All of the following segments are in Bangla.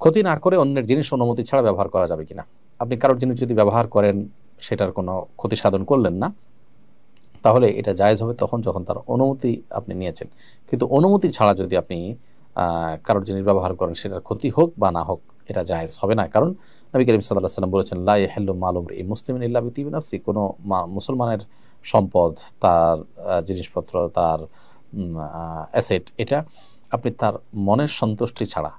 ক্ষতি না করে অন্যের জিনিস অনুমতি ছাড়া ব্যবহার করা যাবে কিনা। আপনি কারোর জিনিস যদি ব্যবহার করেন, সেটার কোনো ক্ষতি সাধন করলেন না, তাহলে এটা জায়েজ হবে তখন যখন তার অনুমতি আপনি নিয়েছেন। কিন্তু অনুমতি ছাড়া যদি আপনি কারোর জিনিস ব্যবহার করেন, সেটার ক্ষতি হোক বা না হোক, এটা জায়েজ হবে না। কারণ নবী করিম সাল্লাল্লাহু আলাইহি ওয়াসাল্লাম বলেছেন, লা ইয়াহিল্লু মালু ইমরিইন মুসলিমিন ইল্লা বিতিবি নাফসি, কোনো মুসলমানের সম্পদ, তার জিনিসপত্র, তার অ্যাসেট, এটা আপনি তার মনের সন্তুষ্টি ছাড়া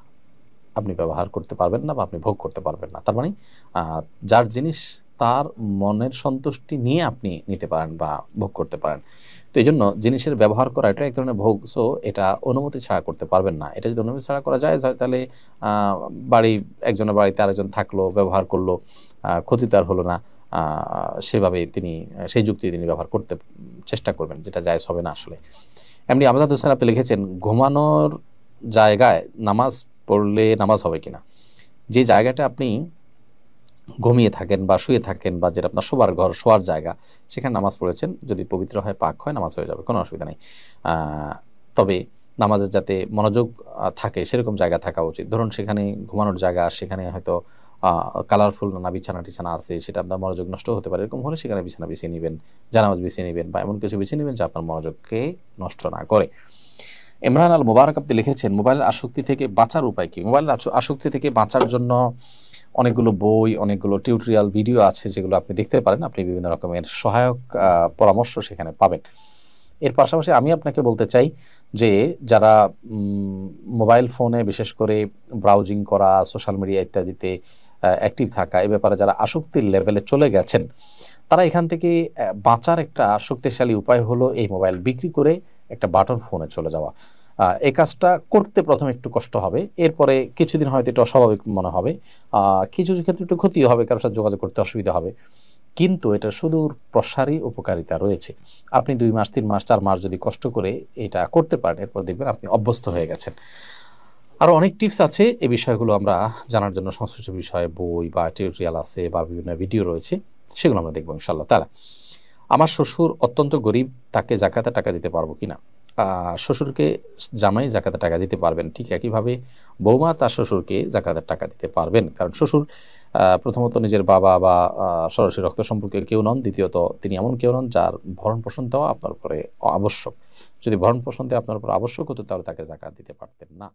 আপনি ব্যবহার করতে পারবেন না বা আপনি ভোগ করতে পারবেন না। তার মানে যার জিনিস তার মনের সন্তুষ্টি নিয়ে আপনি নিতে পারেন বা ভোগ করতে পারেন। তো এই জন্য জিনিসের ব্যবহার করা এটা এক ধরনের ভোগ, সো এটা অনুমতি ছাড়া করতে পারবেন না। এটা যদি অনুমতি ছাড়া করা যায় তাহলে বাড়ি, একজনের বাড়িতে আরেকজন থাকলো, ব্যবহার করলো, ক্ষতি তার হলো না, সেভাবে তিনি সেই যুক্তি তিনি ব্যবহার করতে চেষ্টা করবেন, যেটা জায়েজ হবে না আসলে। এমনি আমজাদ হোসেন আপনি লিখেছেন, ঘুমানোর জায়গায় নামাজ পড়লে নামাজ হবে কিনা। যে জায়গাটা আপনি ঘুমিয়ে থাকেন বা শুয়ে থাকেন বা যেটা আপনার শোবার ঘর, শোয়ার জায়গা, সেখানে নামাজ পড়েছেন, যদি পবিত্র হয়, পাক হয়, নামাজ হয়ে যাবে, কোনো অসুবিধা নেই। তবে নামাজের যাতে মনোযোগ থাকে সেরকম জায়গা থাকা উচিত। ধরুন সেখানে ঘুমানোর জায়গা, সেখানে হয়তো কালারফুল নানা বিছানা টিছানা আছে, সেটা আপনার মনোযোগ নষ্ট হতে পারে। এরকম হলে সেখানে বিছানা বিছিয়ে নেবেন, জানামাজ বিছিয়ে নেবেন, বা এমন কিছু বিছিয়ে নেবেন যা আপনার মনোযোগকে নষ্ট না করে। ইমরান আল মুবারক আপনি লিখেছেন, মোবাইলের আসক্তি থেকে বাঁচার উপায় কি। মোবাইলের আসক্তি থেকে বাঁচার জন্য অনেকগুলো বই, অনেকগুলো টিউটোরিয়াল ভিডিও আছে, যেগুলো আপনি দেখতে পারেন। আপনি বিভিন্ন রকমের সহায়ক পরামর্শ সেখানে পাবেন। এর পাশাপাশি আমি আপনাকে বলতে চাই যে যারা মোবাইল ফোনে বিশেষ করে ব্রাউজিং করা, সোশ্যাল মিডিয়া ইত্যাদিতে অ্যাক্টিভ থাকা, এ ব্যাপারে যারা আসক্তির লেভেলে চলে গেছেন, তারা এখান থেকে বাঁচার একটা শক্তিশালী উপায় হলো এই মোবাইল বিক্রি করে একটা বাটন ফোনে চলে যাওয়া। এই কাজটা করতে প্রথমে একটু কষ্ট হবে, এরপরে কিছুদিন হয়তো এটা অস্বাভাবিক মনে হবে, কিছু ক্ষেত্রে একটু ক্ষতিও হবে, কারোর সাথে যোগাযোগ করতে অসুবিধা হবে, কিন্তু এটা সুদূর প্রসারী উপকারিতা রয়েছে। আপনি 2 মাস, 3 মাস, 4 মাস যদি কষ্ট করে এটা করতে পারেন, এরপর দেখবেন আপনি অভ্যস্ত হয়ে গেছেন। আরও অনেক টিপস আছে, এই বিষয়গুলো আমরা জানার জন্য সংশ্লিষ্ট বিষয়ে বই বা টিউটোরিয়াল আছে বা বিভিন্ন ভিডিও রয়েছে, সেগুলো আমরা দেখবো ইনশাআল্লাহ তাআলা। আমার শ্বশুর অত্যন্ত গরিব, তাকে জাকাতে টাকা দিতে পারবো কিনা। শ্বশুরকে জামাই জাকাতে টাকা দিতে পারবেন, ঠিক একইভাবে বৌমা তার শ্বশুরকে জাকাতের টাকা দিতে পারবেন। কারণ শ্বশুর প্রথমত নিজের বাবা বা সরাসরি রক্ত সম্পর্কের কেউ নন, দ্বিতীয়ত তিনি এমন কেউ নন যার ভরণ পোষণ দেওয়া আপনার উপরে আবশ্যক। যদি ভরণ পোষণ দেওয়া আপনার উপর আবশ্যক হতো, তাহলে তাকে জাকাত দিতে পারতেন না।